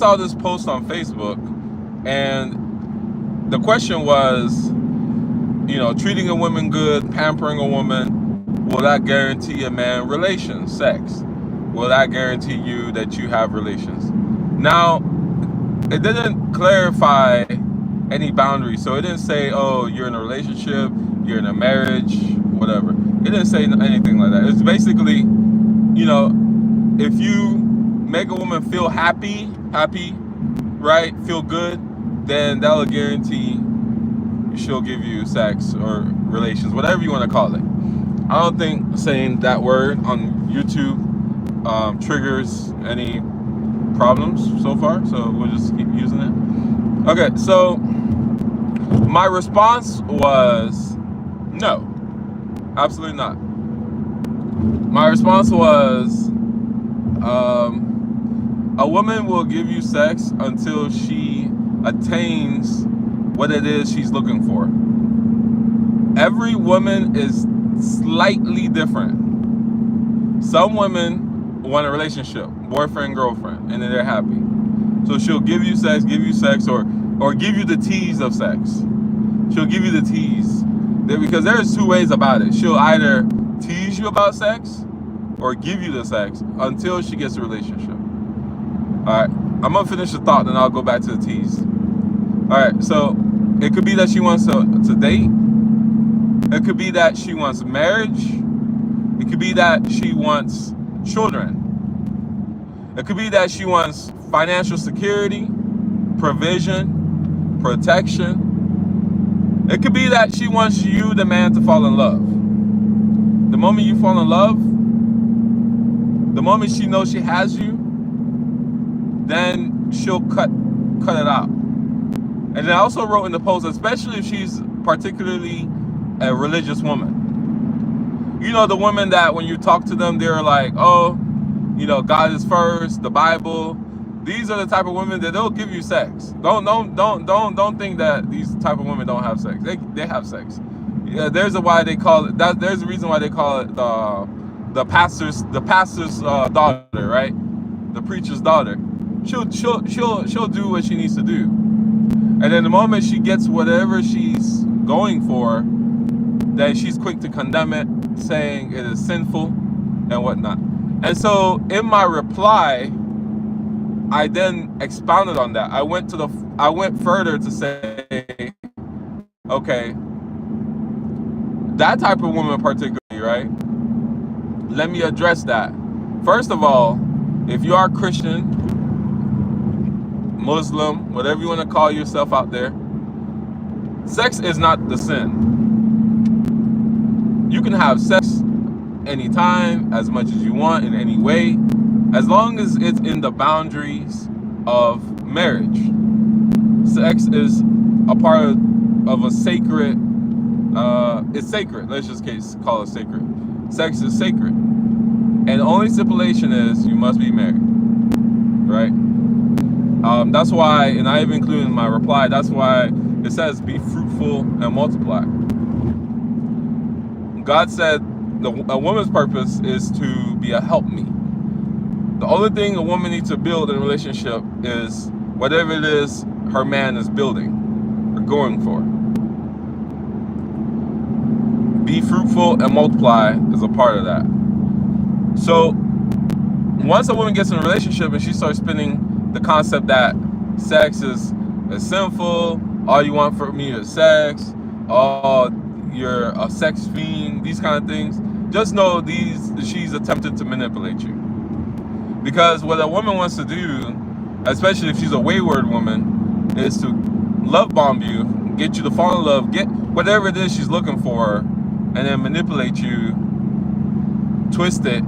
saw this post on Facebook, and the question was, treating a woman good, pampering a woman, will that guarantee a man relations, sex? Will that guarantee you that you have relations? Now, it didn't clarify any boundaries. So it didn't say, oh, you're in a relationship, you're in a marriage, whatever. It didn't say anything like that. It's basically, if you make a woman feel happy, right, feel good, then that'll guarantee she'll give you sex or relations, whatever you want to call it. I don't think saying that word on YouTube triggers any problems so far, so we'll just keep using it. Okay, so my response was no, absolutely not. My response was a woman will give you sex until she attains what it is she's looking for. Every woman is slightly different. Some women want a relationship, boyfriend, girlfriend, and then they're happy. So she'll give you sex, or give you the tease of sex. She'll give you the tease. Because there's two ways about it. She'll either tease you about sex or give you the sex until she gets a relationship. Alright, I'm gonna finish the thought, then I'll go back to the tease. Alright, so it could be that she wants to date. It could be that she wants marriage. It could be that she wants children. It could be that she wants financial security, provision, protection. It could be that she wants you, the man, to fall in love. The moment you fall in love, the moment she knows she has you, then she'll cut it out. And then I also wrote in the post, especially if she's particularly a religious woman. The women that when you talk to them, they're like, oh, God is first, the Bible. These are the type of women that they'll give you sex. Don't think that these type of women don't have sex. They have sex. Yeah, there's a why they call it that. There's a reason why they call it the pastor's daughter, right? The preacher's daughter. She'll do what she needs to do, and then the moment she gets whatever she's going for, then she's quick to condemn it, saying it is sinful and whatnot. And so in my reply, I then expounded on that. I went further to say, okay, that type of woman particularly, right? Let me address that. First of all, if you are Christian, Muslim, whatever you want to call yourself out there, sex is not the sin. You can have sex anytime, as much as you want, in any way, as long as it's in the boundaries of marriage. Sex is a part of a sacred, it's sacred. Let's just call it sacred. Sex is sacred. And the only stipulation is you must be married, right? That's why, and I even included in my reply, that's why it says be fruitful and multiply. God said a woman's purpose is to be a helpmeet. The only thing a woman needs to build in a relationship is whatever it is her man is building or going for. Be fruitful and multiply is a part of that. So once a woman gets in a relationship and she starts spinning the concept that sex is sinful, all you want from me is sex, you're a sex fiend, these kind of things, just know she's attempting to manipulate you. Because what a woman wants to do, especially if she's a wayward woman, is to love bomb you, get you to fall in love, get whatever it is she's looking for, and then manipulate you, twist it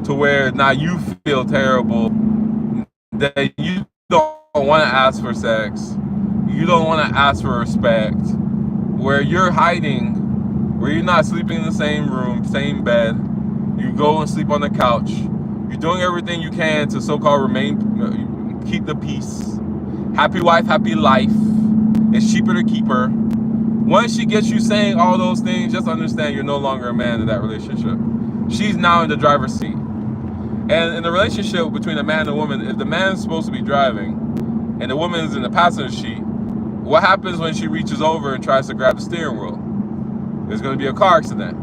to where now you feel terrible, that you don't want to ask for sex, you don't want to ask for respect, where you're hiding, where you're not sleeping in the same room, same bed, you go and sleep on the couch, you're doing everything you can to so-called keep the peace. Happy wife, happy life. It's cheaper to keep her. Once she gets you saying all those things, just understand you're no longer a man in that relationship. She's now in the driver's seat. And in the relationship between a man and a woman, if the man's supposed to be driving and the woman is in the passenger seat, what happens when she reaches over and tries to grab the steering wheel? There's going to be a car accident.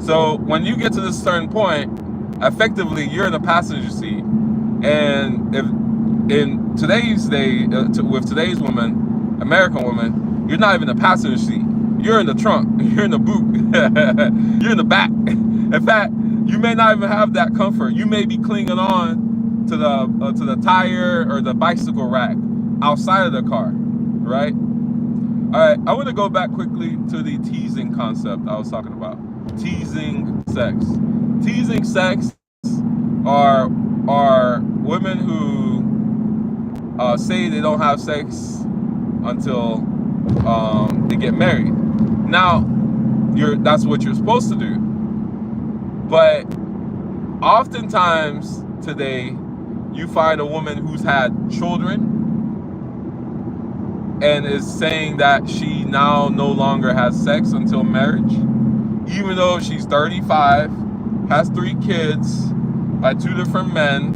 So when you get to this certain point, effectively you're in the passenger seat. And if in today's day, with today's woman, American woman, you're not even in the passenger seat. You're in the trunk. You're in the boot. You're in the back. In fact, you may not even have that comfort. You may be clinging on to the tire or the bicycle rack outside of the car, right? All right, I want to go back quickly to the teasing concept I was talking about. Teasing sex. Teasing sex are women who say they don't have sex until they get married. Now, that's what you're supposed to do. But oftentimes today, you find a woman who's had children and is saying that she now no longer has sex until marriage, even though she's 35, has 3 kids by 2 different men,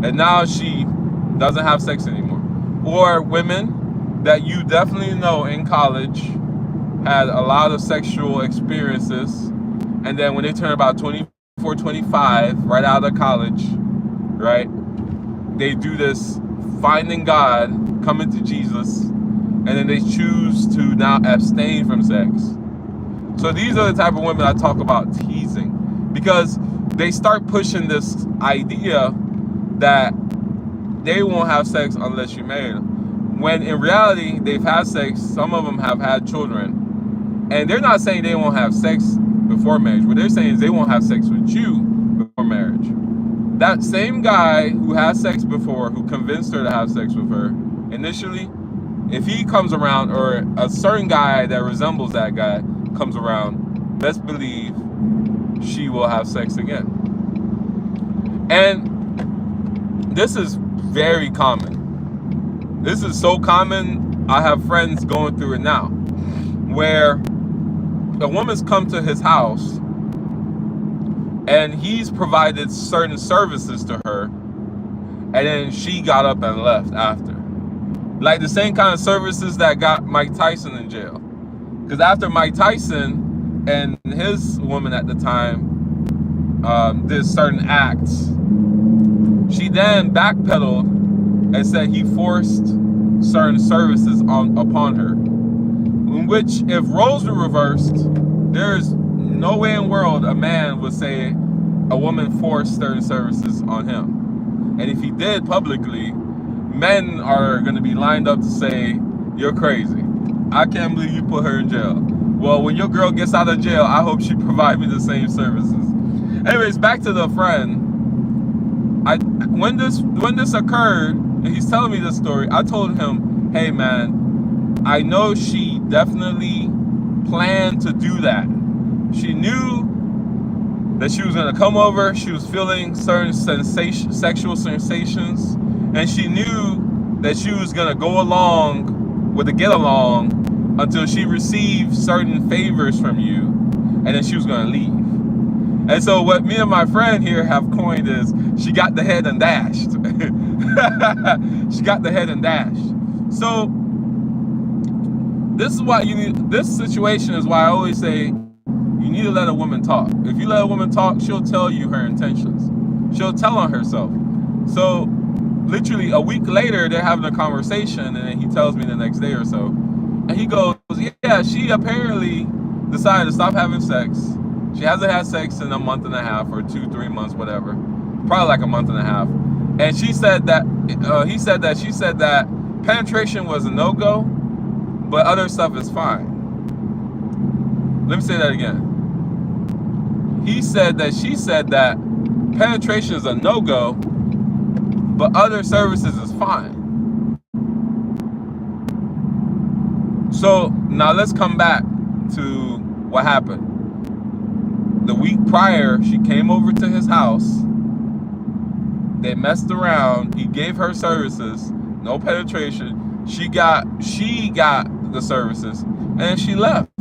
and now she doesn't have sex anymore. Or women that you definitely know in college had a lot of sexual experiences, and then when they turn about 24, 25, right out of college, right, they do this finding God, coming to Jesus, and then they choose to now abstain from sex. So these are the type of women I talk about teasing, because they start pushing this idea that they won't have sex unless you marry them. When in reality, they've had sex, some of them have had children, and they're not saying they won't have sex before marriage. What they're saying is they won't have sex with you before marriage. That same guy who had sex before, who convinced her to have sex with her initially, if he comes around, or a certain guy that resembles that guy comes around, best believe she will have sex again. And this is very common. This is so common, I have friends going through it now, where a woman's come to his house and he's provided certain services to her, and then she got up and left after. Like the same kind of services that got Mike Tyson in jail. Because after Mike Tyson and his woman at the time did certain acts, she then backpedaled and said he forced certain services upon her. In which, if roles were reversed, there's no way in the world a man would say a woman forced certain services on him. And if he did publicly, men are going to be lined up to say, you're crazy. I can't believe you put her in jail. Well, when your girl gets out of jail, I hope she provides me the same services. Anyways, back to the friend. When this occurred, and he's telling me this story, I told him, hey man, I know she definitely planned to do that. She knew that she was going to come over, she was feeling certain sexual sensations, and she knew that she was going to go along with the get along until she received certain favors from you, and then she was going to leave. And so what me and my friend here have coined is, she got the head and dashed. She got the head and dashed. So this is why you need, this situation is why I always say, you need to let a woman talk. If you let a woman talk, she'll tell you her intentions. She'll tell on herself. So literally a week later, they're having a conversation, and then he tells me the next day or so, and he goes, yeah, she apparently decided to stop having sex. She hasn't had sex in a month and a half or 2-3 months, whatever, probably like a month and a half. And she said that she said that penetration was a no-go, but other stuff is fine. Let me say that again. She said that penetration is a no-go, but other services is fine. So now let's come back to what happened. The week prior, she came over to his house. They messed around. He gave her services, no penetration. She got the services, and she left,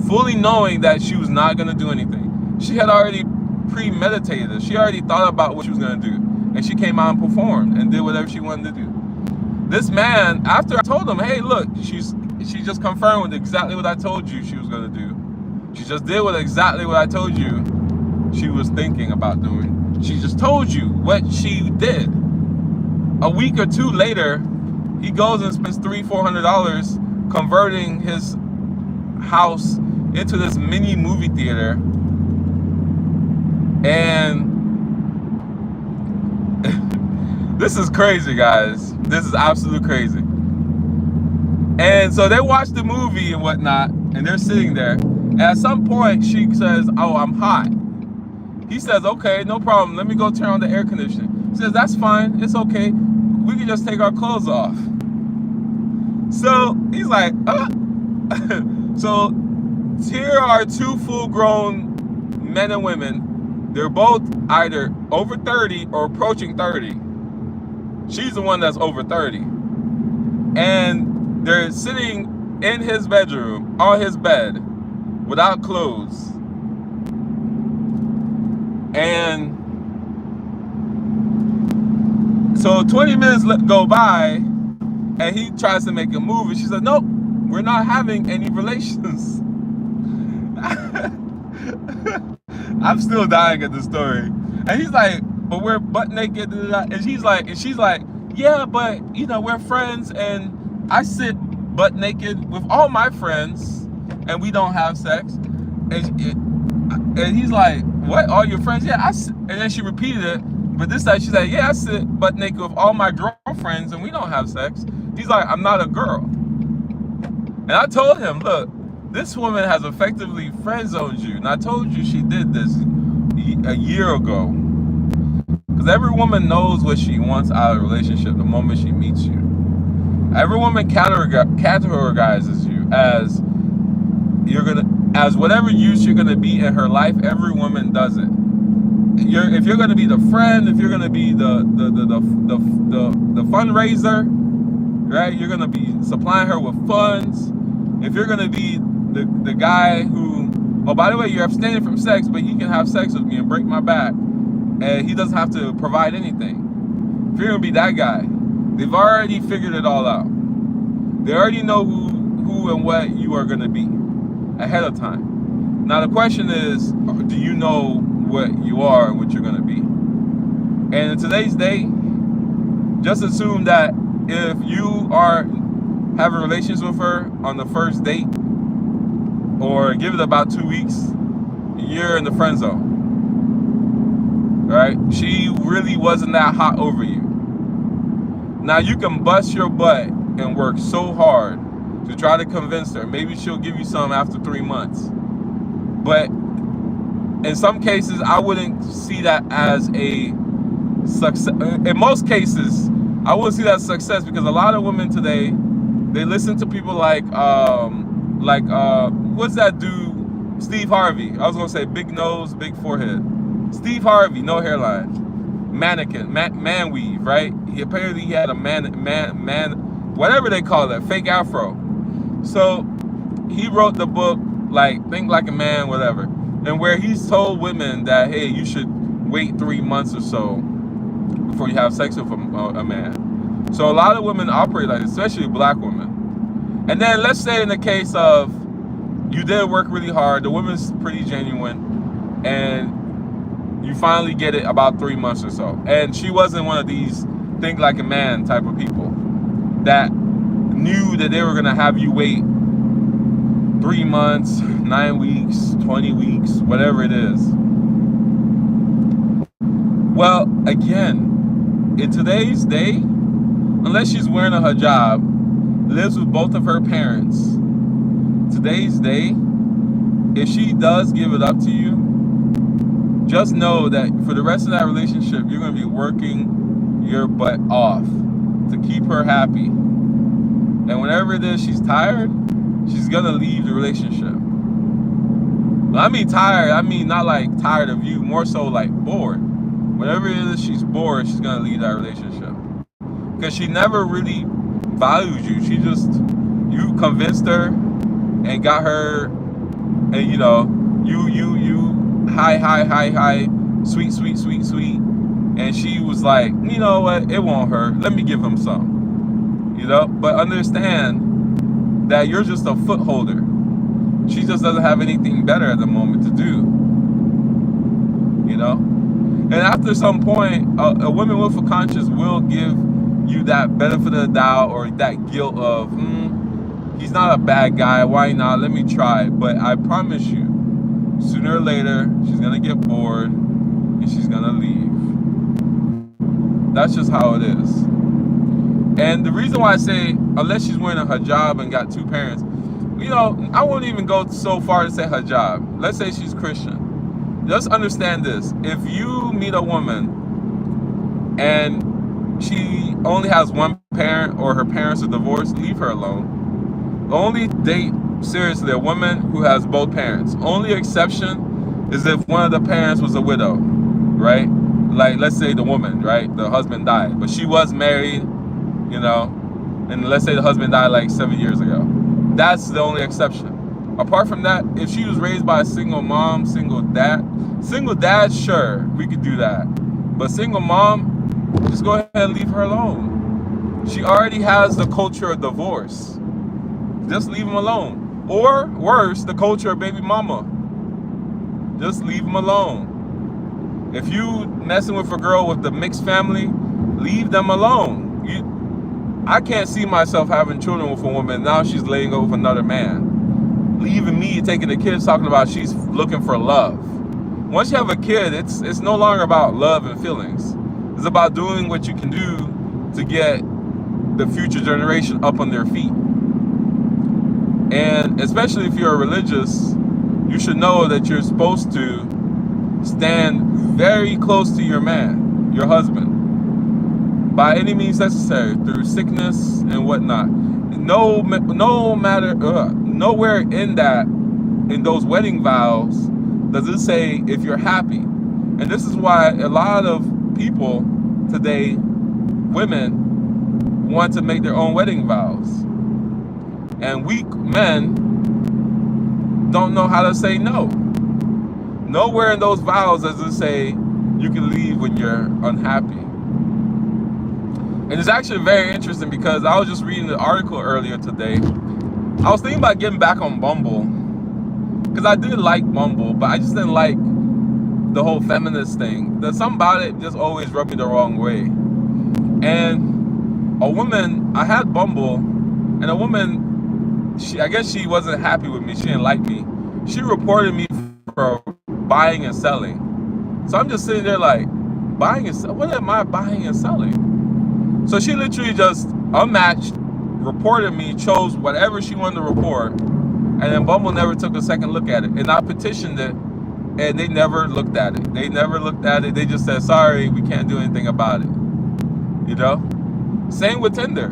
fully knowing that she was not going to do anything. She had already premeditated it. She already thought about what she was gonna do, and she came out and performed and did whatever she wanted to do. This man, after I told him, hey, look, she just confirmed with exactly what I told you she was gonna do. She just did exactly what I told you she was thinking about doing. She just told you what she did. A week or two later, he goes and spends $300-400 converting his house into this mini movie theater. And this is crazy, guys. This is absolute crazy. And so they watch the movie and whatnot, and they're sitting there. And at some point, she says, oh, I'm hot. He says, okay, no problem. Let me go turn on the air conditioning. He says, that's fine. It's okay. We can just take our clothes off. So he's like, So here are two full-grown men and women. They're both either over 30 or approaching 30. She's the one that's over 30. And they're sitting in his bedroom, on his bed, without clothes. And so 20 minutes go by, and he tries to make a move, and she said, nope, we're not having any relations. I'm still dying at the story. And he's like, but we're butt naked. And she's like, yeah, but you know, we're friends, and I sit butt naked with all my friends, and we don't have sex. And he's like, what? All your friends? Yeah, and then she repeated it, but this time she's like, yeah, I sit butt naked with all my girlfriends, and we don't have sex. He's like, I'm not a girl. And I told him, look, this woman has effectively friend zoned you. And I told you she did this a year ago. Because every woman knows what she wants out of a relationship the moment she meets you. Every woman categorizes you as whatever use you're gonna be in her life. Every woman does it. If you're gonna be the friend, if you're gonna be the fundraiser, right? You're gonna be supplying her with funds. If you're gonna be the guy who, oh, by the way, you're abstaining from sex, but he can have sex with me and break my back, and he doesn't have to provide anything. If you're gonna be that guy, they've already figured it all out. They already know who and what you are gonna be ahead of time. Now the question is, do you know what you are and what you're gonna be? And in today's day, just assume that if you are having relations with her on the first date, or give it about 2 weeks, you're in the friend zone. Right? She really wasn't that hot over you. Now you can bust your butt and work so hard to try to convince her. Maybe she'll give you some after 3 months. But in some cases, I wouldn't see that as a success. In most cases, I wouldn't see that as success, because a lot of women today, they listen to people like what's that dude? Steve Harvey. I was gonna say big nose, big forehead. Steve Harvey, no hairline, mannequin, man weave, right? He apparently had a man, whatever they call it, fake afro. So he wrote the book like Think Like a Man, whatever, and where he's told women that, hey, you should wait 3 months or so before you have sex with a man. So a lot of women operate like this, especially black women. And then let's say in the case of you did work really hard, the woman's pretty genuine, and you finally get it about 3 months or so. And she wasn't one of these think like a man type of people that knew that they were gonna have you wait 3 months, 9 weeks, 20 weeks, whatever it is. Well, again, in today's day, unless she's wearing a hijab, lives with both of her parents, today's day, if she does give it up to you, just know that for the rest of that relationship, you're going to be working your butt off to keep her happy. And whenever it is she's tired, she's going to leave the relationship. When I mean tired, I mean not like tired of you, more so like bored. Whenever it is she's bored, she's going to leave that relationship. Because she never really valued you. She just, you convinced her and got her, and you know, you high sweet, sweet, sweet, sweet. And she was like, you know what, it won't hurt. Let me give him some. But understand that you're just a foot holder. She just doesn't have anything better at the moment to do. And after some point, a woman with a conscience will give you that benefit of the doubt or that guilt of, he's not a bad guy, why not? Let me try. But I promise you, sooner or later, she's gonna get bored and she's gonna leave. That's just how it is. And the reason why I say, unless she's wearing a hijab and got 2 parents, I won't even go so far to say hijab. Let's say she's Christian. Just understand this. If you meet a woman and she only has one parent or her parents are divorced, leave her alone. Only date, seriously, a woman who has both parents. Only exception is if one of the parents was a widow, right? Like, let's say the woman, right? The husband died, but she was married, and let's say the husband died like 7 years ago. That's the only exception. Apart from that, if she was raised by a single mom, single dad, sure, we could do that. But single mom, just go ahead and leave her alone. She already has the culture of divorce. Just leave them alone. Or worse, the culture of baby mama. Just leave them alone. If you messing with a girl with the mixed family, leave them alone. I can't see myself having children with a woman. Now she's laying over with another man. Leaving me, taking the kids, talking about she's looking for love. Once you have a kid, it's no longer about love and feelings. It's about doing what you can do to get the future generation up on their feet. And especially if you're religious, you should know that you're supposed to stand very close to your man, your husband, by any means necessary, through sickness and whatnot. No matter, nowhere in those wedding vows does it say if you're happy. And this is why a lot of people today, women, want to make their own wedding vows. And weak men don't know how to say no. Nowhere in those vows does it say you can leave when you're unhappy. And it's actually very interesting because I was just reading the article earlier today. I was thinking about getting back on Bumble because I did like Bumble, but I just didn't like the whole feminist thing. There's something about it just always rubbed me the wrong way. And a woman, I had Bumble, and a woman, I guess she wasn't happy with me. She didn't like me. She reported me for buying and selling. So I'm just sitting there like, buying and selling? What am I buying and selling? So she literally just unmatched, reported me, chose whatever she wanted to report, and then Bumble never took a second look at it. And I petitioned it, and they never looked at it. They never looked at it. They just said, sorry, we can't do anything about it. Same with Tinder.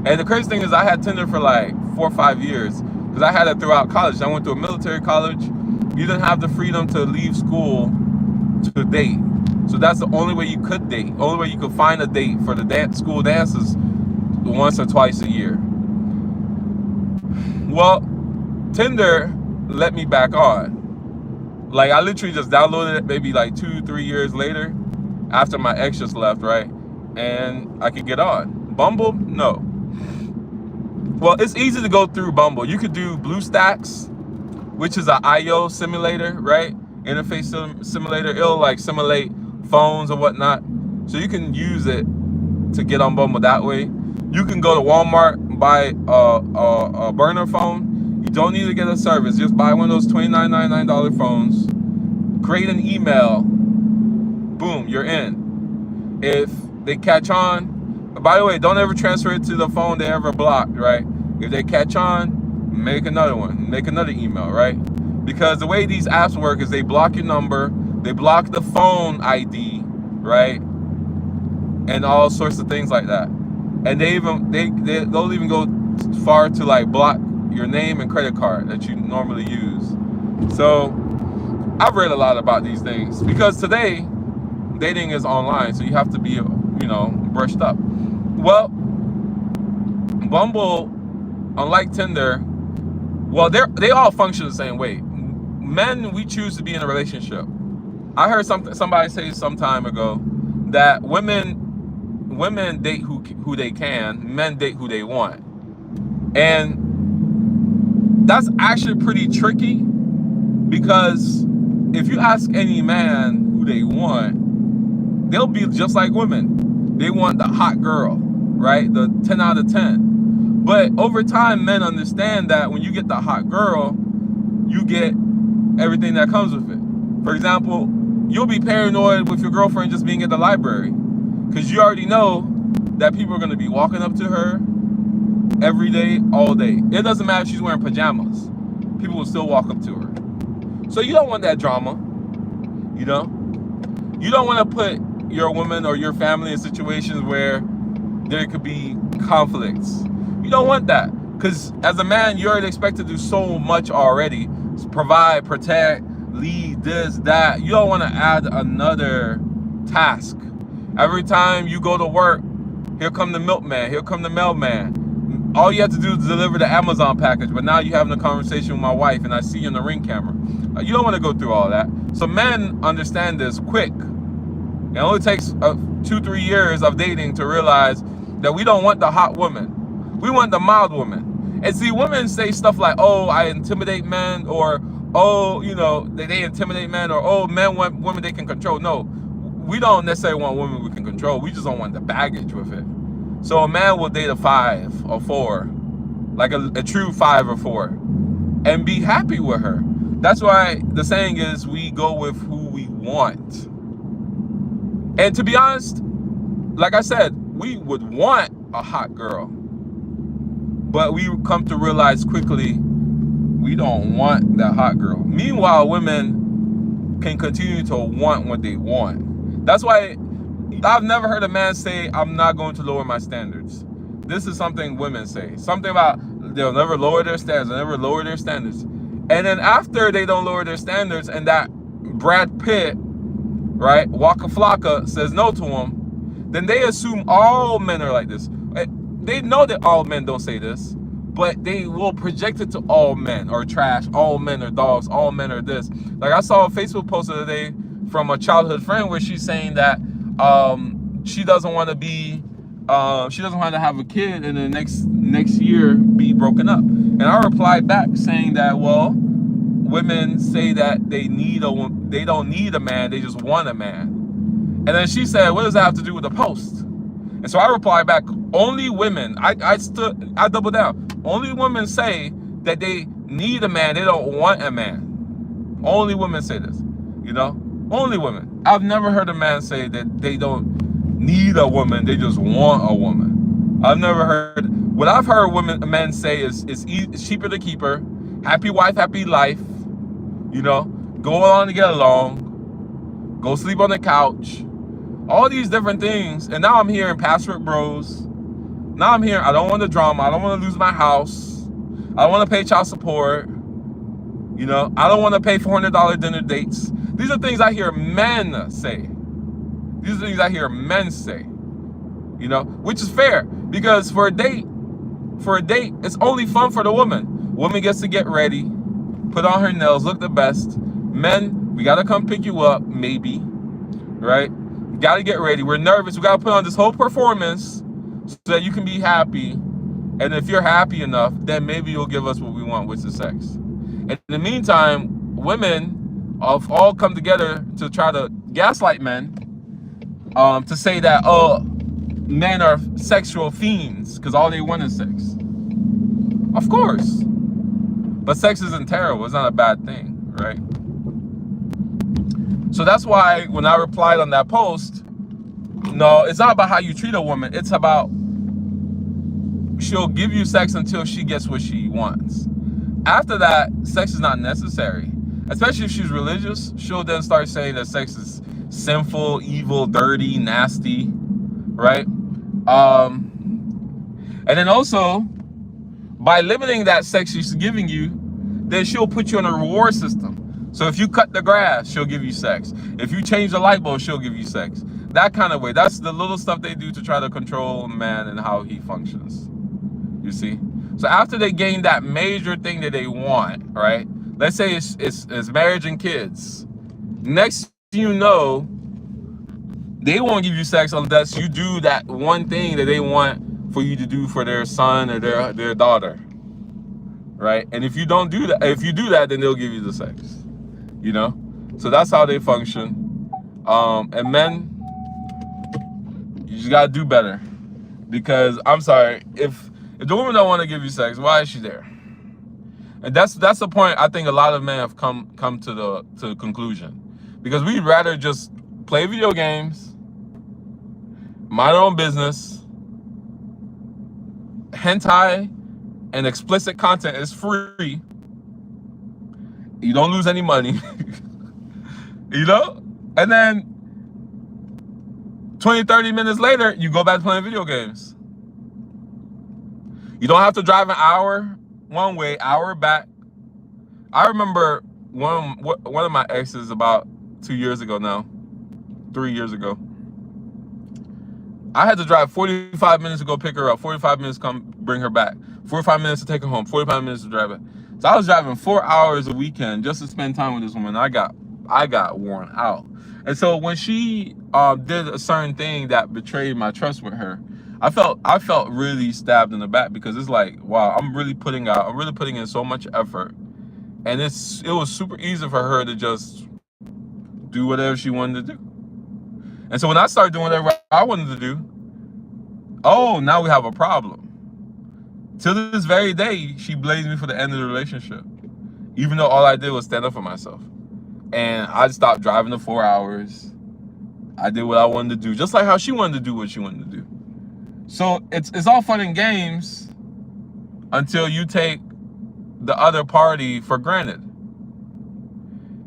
And the crazy thing is I had Tinder for like 4 or 5 years because I had it throughout college. I went to a military college. You didn't have the freedom to leave school to date. So that's the only way you could date. Only way you could find a date for the school dances once or twice a year. Well, Tinder let me back on. Like, I literally just downloaded it maybe like 2-3 years later after my ex just left, right? And I could get on. Bumble, no. Well, it's easy to go through Bumble. You could do BlueStacks, which is an IO simulator, right? Interface simulator. It'll like simulate phones or whatnot. So you can use it to get on Bumble that way. You can go to Walmart and buy a burner phone. You don't need to get a service. Just buy one of those $29.99 phones. Create an email. Boom, you're in. If they catch on, by the way, don't ever transfer it to the phone they ever blocked, right? If they catch on, make another one. Make another email, right? Because the way these apps work is they block your number, they block the phone ID, right? And all sorts of things like that. And they'll even go far to like block your name and credit card that you normally use. So I've read a lot about these things because today dating is online, so you have to be, brushed up. Well, Bumble, unlike Tinder, well, they all function the same way. Men, we choose to be in a relationship. I heard somebody say some time ago that women date who they can, men date who they want. And that's actually pretty tricky, because if you ask any man who they want, they'll be just like women. They want the hot girl, right? The 10 out of 10. But over time, men understand that when you get the hot girl, you get everything that comes with it. For example, you'll be paranoid with your girlfriend just being at the library, because you already know that people are going to be walking up to her every day, all day. It doesn't matter if she's wearing pajamas. People will still walk up to her. So you don't want that drama, you know? You don't want to put your woman or your family in situations where there could be conflicts. You don't want that, because as a man, you're expected to do so much already. Provide, protect, lead, this, that. You don't want to add another task. Every time you go to work, here come the milkman, here come the mailman. All you have to do is deliver the Amazon package, but now you're having a conversation with my wife and I see you in the Ring camera. You don't want to go through all that. So men understand this quick. It only takes 2-3 years of dating to realize that we don't want the hot woman. We want the mild woman. And see, women say stuff like, oh, I intimidate men, or, oh, you know, they intimidate men, or, oh, men want women they can control. No, we don't necessarily want women we can control. We just don't want the baggage with it. So a man will date a 5 or 4, like a true 5 or 4, and be happy with her. That's why the saying is, we go with who we want. And to be honest, like I said, we would want a hot girl, but we come to realize quickly we don't want that hot girl. Meanwhile, women can continue to want what they want. That's why I've never heard a man say, I'm not going to lower my standards. This is something women say. Something about they'll never lower their standards, they'll never lower their standards. And then after they don't lower their standards and that Brad Pitt, right, Waka Flocka says no to them, then they assume all men are like this. They know that all men don't say this, but they will project it to all men are trash, all men are dogs, all men are this. Like I saw a Facebook post the other day from a childhood friend where she's saying that she doesn't want to be, she doesn't want to have a kid and the next year be broken up. And I replied back saying that, well, women say that they don't need a man, they just want a man. And then she said, what does that have to do with the post? And so I replied back, only women, I doubled down. Only women say that they need a man, they don't want a man. Only women say this, you know? Only women. I've never heard a man say that they don't need a woman, they just want a woman. I've never heard. What I've heard men say is cheaper to keep her, happy wife, happy life, you know, go along to get along, go sleep on the couch, all these different things. And now I'm hearing password bros. Now I'm hearing, I don't want the drama, I don't want to lose my house, I don't want to pay child support, you know, I don't want to pay $400 dinner dates. These are things I hear men say. These are things I hear men say, you know, which is fair, because for a date, it's only fun for the woman. Woman gets to get ready, put on her nails, look the best. Men, we got to come pick you up, maybe, right? Got to get ready. We're nervous. We got to put on this whole performance so that you can be happy. And if you're happy enough, then maybe you'll give us what we want, which is sex. And in the meantime, women have all come together to try to gaslight men, to say that, oh, men are sexual fiends because all they want is sex. Of course. But sex isn't terrible. It's not a bad thing, right? So that's why when I replied on that post, no, it's not about how you treat a woman. It's about she'll give you sex until she gets what she wants. After that, sex is not necessary. Especially if she's religious, she'll then start saying that sex is sinful, evil, dirty, nasty, right? And then also, by limiting that sex she's giving you, then she'll put you in a reward system. So if you cut the grass, she'll give you sex. If you change the light bulb, she'll give you sex. That kind of way. That's the little stuff they do to try to control a man and how he functions. You see? So after they gain that major thing that they want, right? Let's say it's marriage and kids. Next you know, they won't give you sex unless you do that one thing that they want for you to do for their son or their daughter, right? And if you don't do that, if you do that, then they'll give you the sex, you know? So that's how they function. And men, you just gotta do better. Because I'm sorry, if the woman don't want to give you sex, why is she there? And that's the point I think a lot of men have come to the conclusion. Because we'd rather just play video games, mind our own business. Hentai and explicit content is free. You don't lose any money. You know? And then 20, 30 minutes later, you go back to playing video games. You don't have to drive an hour one way, hour back. I remember one of my exes about 2 years ago now, 3 years ago. I had to drive 45 minutes to go pick her up, 45 minutes to come bring her back, 45 minutes to take her home, 45 minutes to drive it. So I was driving 4 hours a weekend just to spend time with this woman. I got worn out. And so when she did a certain thing that betrayed my trust with her, I felt really stabbed in the back, because it's like, wow, I'm really putting in so much effort, and it was super easy for her to just do whatever she wanted to do. And so when I started doing whatever I wanted to do, oh, now we have a problem. To this very day, she blames me for the end of the relationship, even though all I did was stand up for myself. And I stopped driving the 4 hours. I did what I wanted to do, just like how she wanted to do what she wanted to do. So it's all fun and games until you take the other party for granted.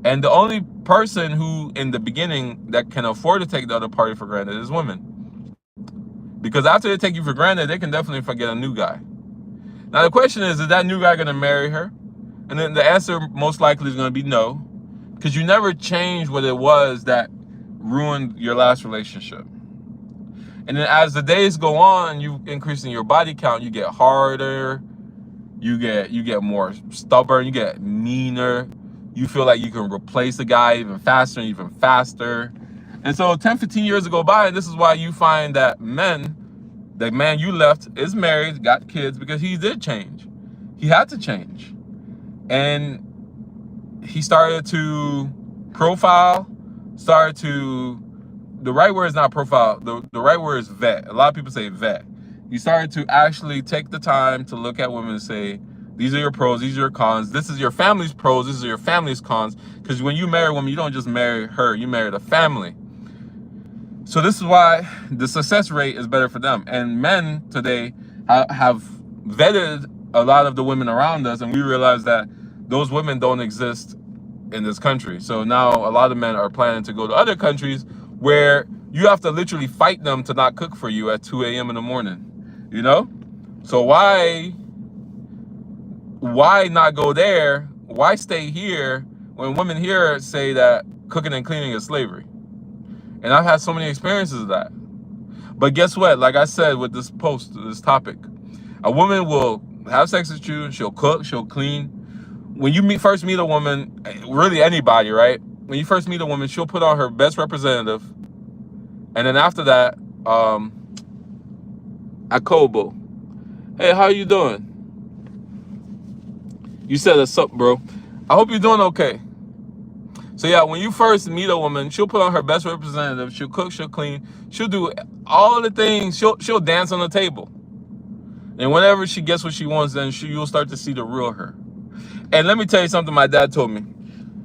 And the only person who, in the beginning, that can afford to take the other party for granted is women. Because after they take you for granted, they can definitely forget a new guy. Now, the question is that new guy going to marry her? And then the answer most likely is going to be no. Because you never changed what it was that ruined your last relationship. And then as the days go on, you increase in your body count, you get harder, you get more stubborn, you get meaner. You feel like you can replace the guy even faster and even faster. And so 10, 15 years go by, and this is why you find that the man you left is married, got kids, because he did change. He had to change. And he started to profile, the right word is not profile, the right word is vet. A lot of people say vet. He started to actually take the time to look at women and say, these are your pros, these are your cons. This is your family's pros, this is your family's cons. Because when you marry a woman, you don't just marry her, you marry the family. So this is why the success rate is better for them. And men today have vetted a lot of the women around us, and we realize that those women don't exist in this country. So now a lot of men are planning to go to other countries where you have to literally fight them to not cook for you at 2 a.m. in the morning, you know? So why not go there? Why stay here when women here say that cooking and cleaning is slavery? And I've had so many experiences of that. But guess what? Like I said with this post, this topic, a woman will have sex with you, she'll cook, she'll clean. When you first meet a woman, really anybody, right? When you first meet a woman, she'll put on her best representative. And then after that, Akobo. Hey, how you doing? You said what's up, bro. I hope you're doing okay. So yeah, when you first meet a woman, she'll put on her best representative. She'll cook, she'll clean, she'll do all of the things. She'll dance on the table. And whenever she gets what she wants, then you'll start to see the real her. And let me tell you something my dad told me.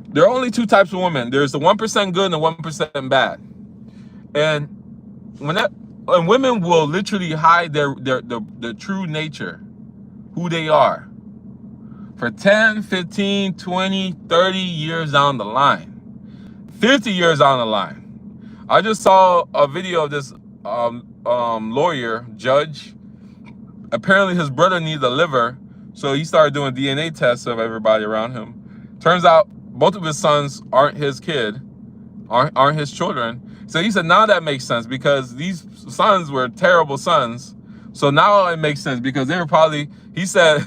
There are only two types of women. There's the 1% good and the 1% bad. And when women will literally hide their true nature, who they are, for 10, 15, 20, 30 years down the line, 50 years down the line. I just saw a video of this lawyer, judge. Apparently his brother needed a liver, so he started doing DNA tests of everybody around him. Turns out both of his sons aren't his kid, aren't his children. So he said, now that makes sense, because these sons were terrible sons. So now it makes sense, because they were probably, he said,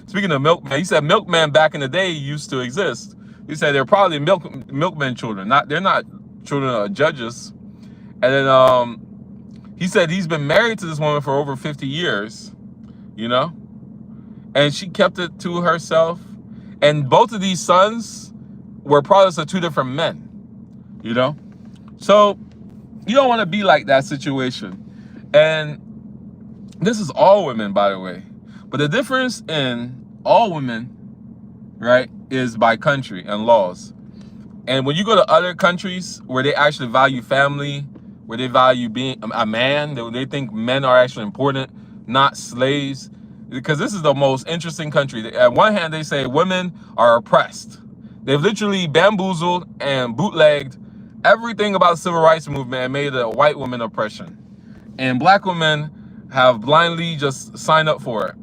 speaking of milkman, he said milkman back in the day used to exist. He said they're probably milkman children. They're not children are judges. And then he said he's been married to this woman for over 50 years, you know, and she kept it to herself. And both of these sons were products of two different men, you know. So you don't want to be like that situation. And this is all women, by the way. But the difference in all women, right, is by country and laws. And when you go to other countries where they actually value family, where they value being a man, they think men are actually important, not slaves. Because this is the most interesting country. At one hand, they say women are oppressed. They've literally bamboozled and bootlegged everything about the civil rights movement and made it a white woman oppression. And black women have blindly just signed up for it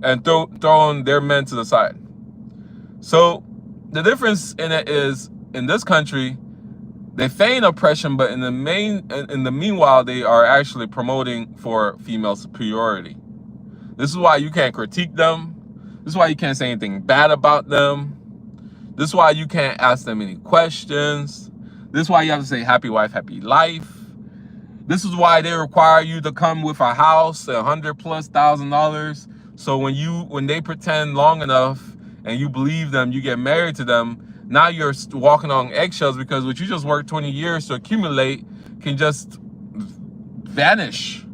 and thrown their men to the side. So the difference in it is, in this country, they feign oppression, but in the meanwhile, they are actually promoting for female superiority. This is why you can't critique them. This is why you can't say anything bad about them. This is why you can't ask them any questions. This is why you have to say happy wife, happy life. This is why they require you to come with a house, $100,000+. So when they pretend long enough and you believe them, you get married to them, now you're walking on eggshells, because what you just worked 20 years to accumulate can just vanish.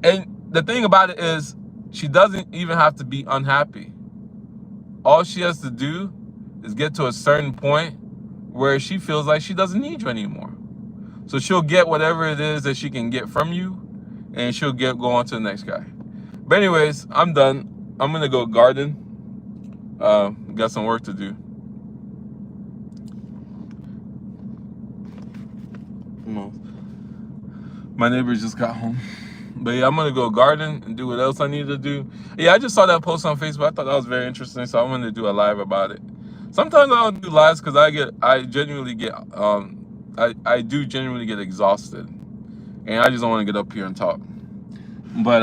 And the thing about it is, she doesn't even have to be unhappy. All she has to do is get to a certain point where she feels like she doesn't need you anymore. So she'll get whatever it is that she can get from you, and she'll go on to the next guy. But anyways, I'm done. I'm gonna go garden. Got some work to do. My neighbors just got home. But yeah, I'm gonna go garden and do what else I need to do. Yeah, I just saw that post on Facebook. I thought that was very interesting, so I'm gonna do a live about it. Sometimes I don't do lives because I genuinely get I do genuinely get exhausted, and I just don't want to get up here and talk. But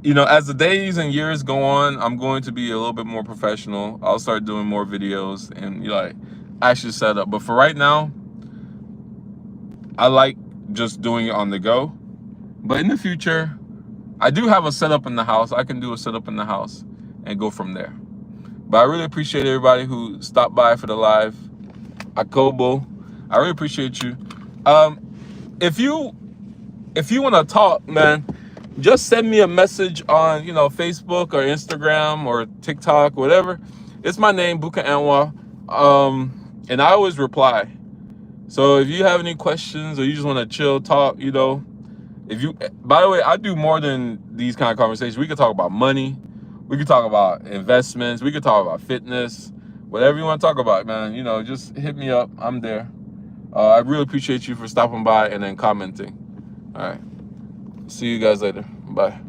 you know, as the days and years go on, I'm going to be a little bit more professional. I'll start doing more videos and actually set up. But for right now, I like just doing it on the go. But in the future, I do have a setup in the house. I can do a setup in the house and go from there. But I really appreciate everybody who stopped by for the live. Akobo, I really appreciate you. If you want to talk, man, just send me a message on Facebook or Instagram or TikTok, whatever. It's my name, Buka Anwar, and I always reply. So if you have any questions or you just want to chill, talk, by the way, I do more than these kind of conversations. We could talk about money. We could talk about investments. We could talk about fitness. Whatever you want to talk about, man, just hit me up. I'm there. I really appreciate you for stopping by and then commenting. All right. See you guys later. Bye.